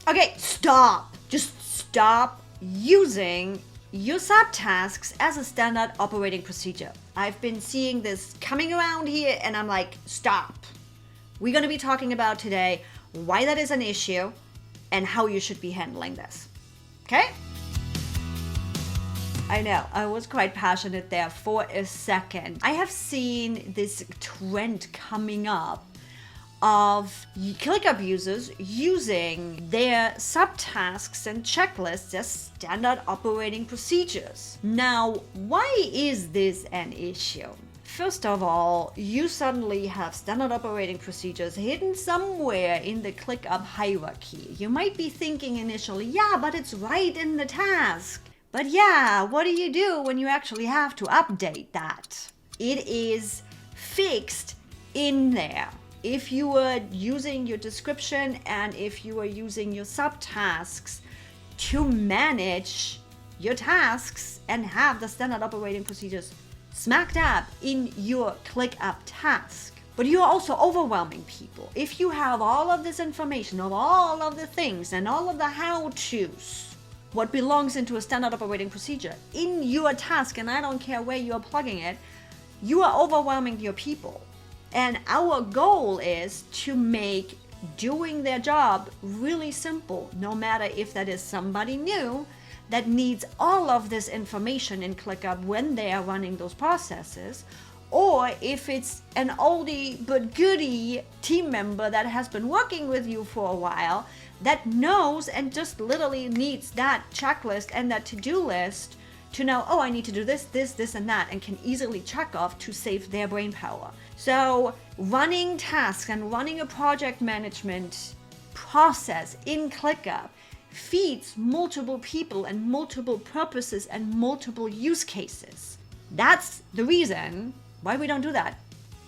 Okay, stop. Just stop using your subtasks as a standard operating procedure. I've been seeing this coming around here and I'm like, stop. We're going to be talking about today why that is an issue and how you should be handling this. Okay? I know, I was quite passionate there for a second. I have seen this trend coming up of ClickUp users using their subtasks and checklists as standard operating procedures. Now, why is this an issue? First of all, you suddenly have standard operating procedures hidden somewhere in the ClickUp hierarchy. You might be thinking initially, yeah, but it's right in the task. But yeah, what do you do when you actually have to update that? It is fixed in there. If you were using your description and if you were using your subtasks to manage your tasks and have the standard operating procedures smack dab in your ClickUp task. But you're also overwhelming people. If you have all of this information of all of the things and all of the how-tos, what belongs into a standard operating procedure in your task, and I don't care where you're plugging it, you are overwhelming your people. And our goal is to make doing their job really simple, no matter if that is somebody new that needs all of this information in ClickUp when they are running those processes, or if it's an oldie but goodie team member that has been working with you for a while that knows and just literally needs that checklist and that to-do list to know, oh, I need to do this, this, and that, and can easily check off to save their brain power. So running tasks and running a project management process in ClickUp feeds multiple people and multiple purposes and multiple use cases. That's the reason why we don't do that.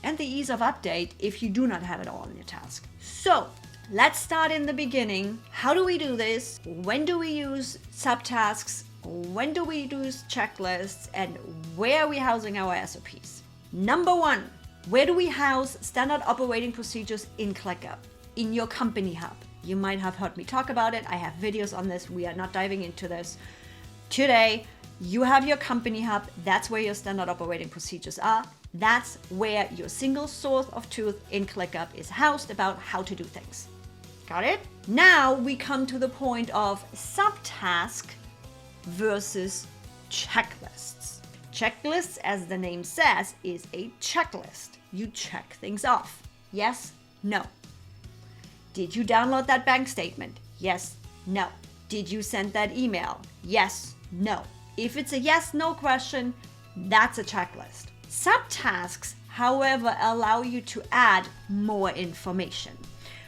And the ease of update if you do not have it all in your task. So let's start in the beginning. How do we do this? When do we use subtasks? When do we use checklists? And where are we housing our SOPs? Number one, where do we house standard operating procedures in ClickUp? In your company hub. You might have heard me talk about it. I have videos on this. We are not diving into this today. You have your company hub. That's where your standard operating procedures are. That's where your single source of truth in ClickUp is housed about how to do things. Got it? Now we come to the point of subtask versus checklists. Checklists, as the name says, is a checklist. You check things off. Yes, no. Did you download that bank statement? Yes, no. Did you send that email? Yes, no. If it's a yes, no question, that's a checklist. Subtasks, however, allow you to add more information.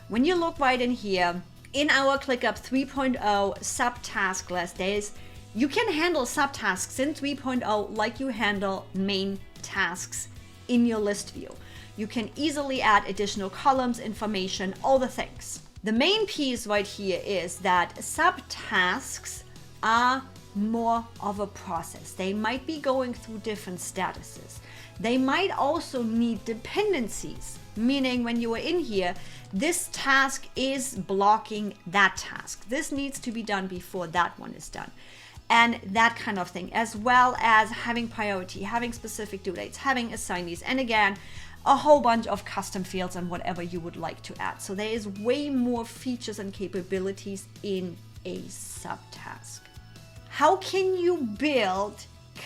When you look right in here, in our ClickUp 3.0 subtask list, you can handle subtasks in 3.0 like you handle main tasks in your list view. You can easily add additional columns, information, all the things. The main piece right here is that subtasks are more of a process. They might be going through different statuses. They might also need dependencies, meaning when you are in here, this task is blocking that task. This needs to be done before that one is done. And that kind of thing, as well as having priority, having specific due dates, having assignees, and again, a whole bunch of custom fields and whatever you would like to add. So there is way more features and capabilities in a subtask. How can you build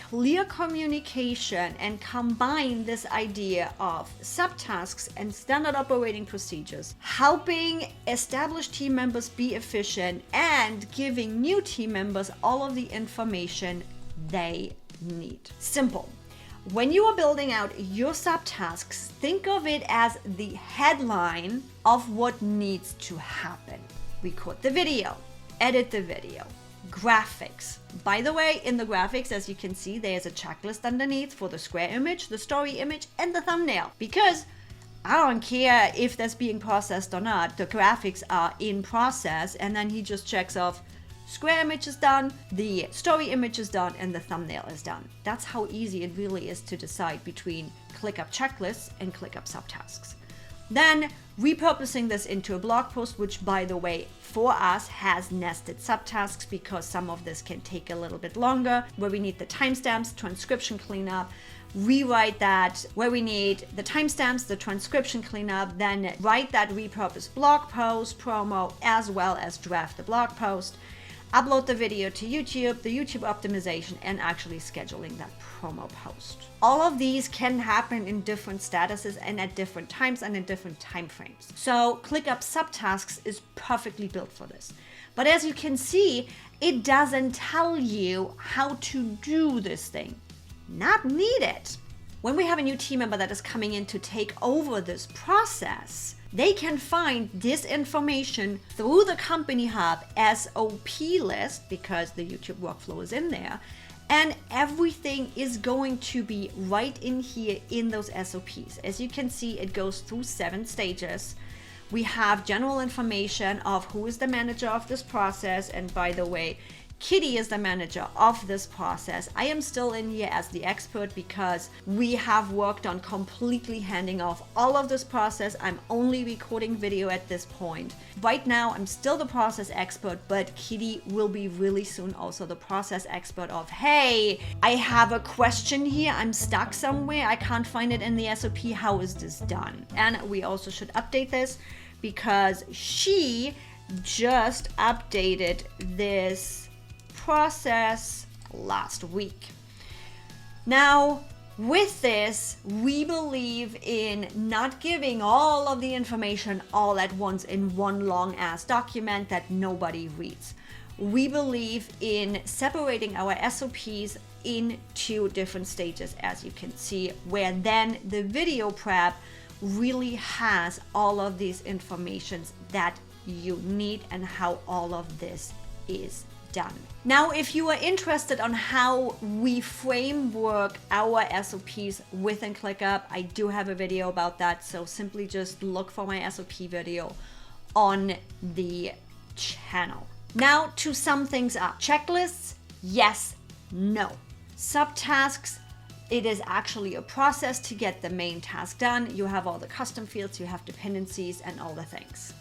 clear communication and combine this idea of subtasks and standard operating procedures, helping established team members be efficient and giving new team members all of the information they need? Simple. When you are building out your subtasks, think of it as the headline of what needs to happen. Record the video, edit the video, graphics. By the way, in the graphics, as you can see, there's a checklist underneath for the square image, the story image, and the thumbnail. Because I don't care if that's being processed or not, the graphics are in process, and then he just checks off square image is done, the story image is done, and the thumbnail is done. That's how easy it really is to decide between ClickUp checklists and ClickUp subtasks. Then repurposing this into a blog post, which by the way, for us has nested subtasks because some of this can take a little bit longer, where we need the timestamps, transcription cleanup, rewrite that, where we need the timestamps, the transcription cleanup, then write that repurposed blog post, promo, as well as draft the blog post, upload the video to YouTube, the YouTube optimization, and actually scheduling that promo post. All of these can happen in different statuses and at different times and in different time frames. So ClickUp Subtasks is perfectly built for this. But as you can see, it doesn't tell you how to do this thing. Not needed. When we have a new team member that is coming in to take over this process, they can find this information through the company hub SOP list, because the YouTube workflow is in there, and everything is going to be right in here in those SOPs. As you can see, it goes through 7 stages. We have general information of who is the manager of this process, and by the way, Kitty is the manager of this process. I am still in here as the expert because we have worked on completely handing off all of this process. I'm only recording video at this point. Right now, I'm still the process expert, but Kitty will be really soon also the process expert of, hey, I have a question here. I'm stuck somewhere. I can't find it in the SOP. How is this done? And we also should update this because she just updated this process last week. Now, with this, we believe in not giving all of the information all at once in one long ass document that nobody reads. We believe in separating our SOPs into different stages, as you can see, where then the video prep really has all of these informations that you need and how all of this is done. Now, if you are interested on how we framework our SOPs within ClickUp, I do have a video about that. So simply just look for my SOP video on the channel. Now to sum things up. Checklists, yes, no. Subtasks, it is actually a process to get the main task done. You have all the custom fields, you have dependencies and all the things.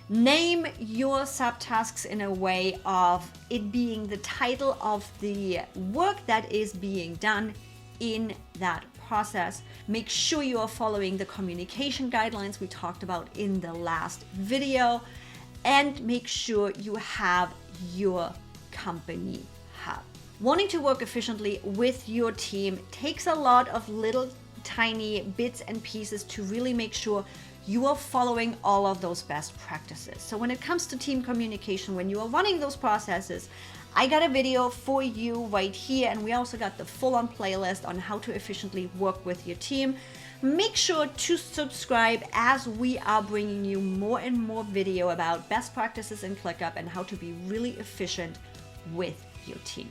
Name your subtasks in a way of it being the title of the work that is being done in that process. Make sure you are following the communication guidelines we talked about in the last video, and make sure you have your company hub. Wanting to work efficiently with your team takes a lot of little tiny bits and pieces to really make sure you are following all of those best practices. So when it comes to team communication, when you are running those processes, I got a video for you right here, and we also got the full-on playlist on how to efficiently work with your team. Make sure to subscribe as we are bringing you more and more video about best practices in ClickUp and how to be really efficient with your team.